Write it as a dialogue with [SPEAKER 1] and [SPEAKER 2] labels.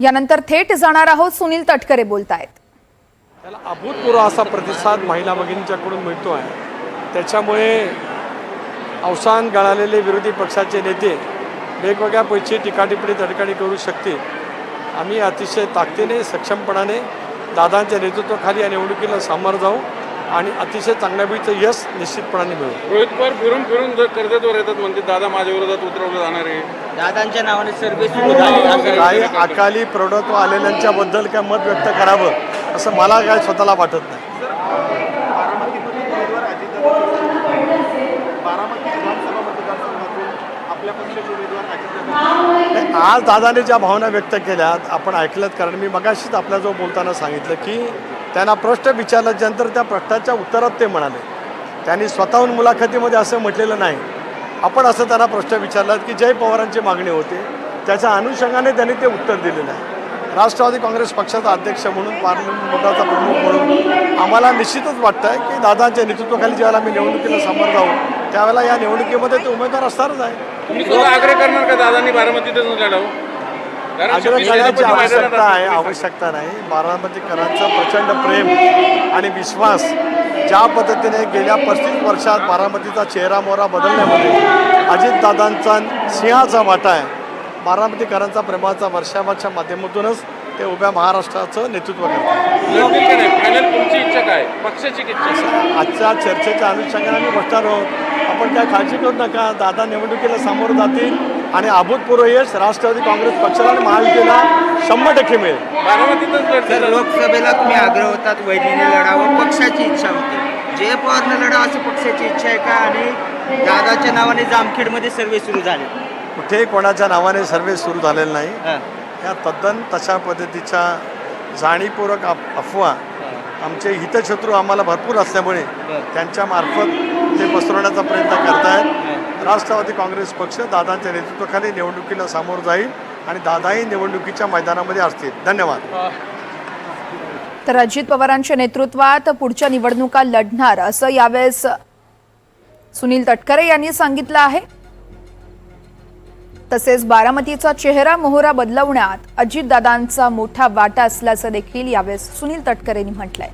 [SPEAKER 1] यानंतर थेट जाणार आहोत, सुनील तटकरे बोलतायत।
[SPEAKER 2] त्याला अभूतपूर्व असा प्रतिसाद महिला भगिनींच्याकडून मिळतो आहे। त्याच्यामुळे अवसान गळालेले विरोधी पक्षाचे नेते वेगवेगळ्या पैकी टीकाटिप्पणी तडकाडी करू शकतील। आम्ही अतिशय ताकदीने सक्षमपणाने दादांच्या नेतृत्वाखाली या निवडणुकीला सामोरं जाऊ आणि अतिशय चांगल्यापैकीचं यश निश्चितपणाने मिळवू।
[SPEAKER 3] रोहित पवार फिरून फिरून जर कर्जतवर येतात म्हणते दादा माझ्या विरोधात उतरवलं जाणार आहे,
[SPEAKER 4] दादांच्या नावाने सर्वे सुरू झाले।
[SPEAKER 2] काही अकाली प्रौढत्व आलेल्यांच्या बद्दल काय मत व्यक्त करावं असं मला काय स्वतःला वाटत नाही। आज दादाने ज्या भावना व्यक्त केल्यात आपण ऐकल्यात, कारण मी मगाशीच आपल्याजवळ बोलताना सांगितलं की त्यांना प्रश्न विचारल्यानंतर त्या प्रश्नाच्या उत्तरात ते म्हणाले, त्यांनी स्वतःहून मुलाखतीमध्ये असं म्हटलेलं नाही। आपण असं त्यांना प्रश्न विचारलात की जय पवारांची मागणी होते, त्याच्या अनुषंगाने त्यांनी ते उत्तर दिलेलं आहे। राष्ट्रवादी काँग्रेस पक्षाचा अध्यक्ष म्हणून, पार्लमेंट मंडळाचा प्रमुख म्हणून आम्हाला निश्चितच वाटतं आहे की दादांच्या नेतृत्वाखाली ज्यावेळेला आम्ही निवडणुकीला समोर जाऊ त्यावेळेला या निवडणुकीमध्ये ते उमेदवार असणारच आहे।
[SPEAKER 3] तुम्ही स्वतः आग्रह करणार का दादांनी बारामतीतच लढावं?
[SPEAKER 2] आग्रह करण्याची आवश्यकता नाही। बारामतीकरांचं प्रचंड प्रेम आणि विश्वास ज्या पद्धतीने गेल्या 35 वर्षात बारामतीचा चेहरा मोहरा बदलण्यामध्ये अजितदादांचा सिंहाचा वाटा आहे। बारामतीकरांचा प्रेमाचा वर्षावाच्या माध्यमातूनच ते उभ्या महाराष्ट्राचं नेतृत्व करतात।
[SPEAKER 3] लढतील का नाही? फायनल तुमची इच्छा काय, पक्षाची इच्छा?
[SPEAKER 2] आजच्या चर्चेच्या अनुषंगाने आम्ही बसणार आहोत। आपण काय काळजी करू नका, दादा निवडणुकीला सामोरं जातील आणि अभूतपूर्व यश राष्ट्रवादी काँग्रेस पक्षाला आणि महायुतीला 100% मिळेल।
[SPEAKER 3] बारामतीतच लढतील।
[SPEAKER 4] लोकसभेला तुम्ही आग्रह होतात वहिनीने लढावं, पक्षाची इच्छा होती, जय पवारने लढावं असं पक्षाची इच्छा आहे का? आणि दादाच्या नावाने जामखेडमध्ये सर्वे सुरू झाले,
[SPEAKER 2] कुठेही कोणाच्या नावाने सर्वे सुरू झालेले नाही। या तद्दन तशा पद्धतीच्या जाणीवपूर्वक अफवा आमचे हितशत्रू आम्हाला भरपूर असल्यामुळे त्यांच्या मार्फत ते पसरवण्याचा प्रयत्न करतायत। राष्ट्रवादी काँग्रेस पक्ष दादांच्या नेतृत्वाखाली निवडणुकीला सामोरं जाईल आणि दादाही निवडणुकीच्या मैदानामध्ये असतील। धन्यवाद।
[SPEAKER 1] तर अजित पवारांच्या नेतृत्वात पुढच्या निवडणुका लढणार असं यावेळेस सुनील तटकरे यांनी सांगितलं आहे। तसेच बारामतीचा चेहरा मोहरा बदलवण्यात अजितदादांचा मोठा वाटा असल्याचं देखील यावेळेस सुनील तटकरेंनी म्हटलंय।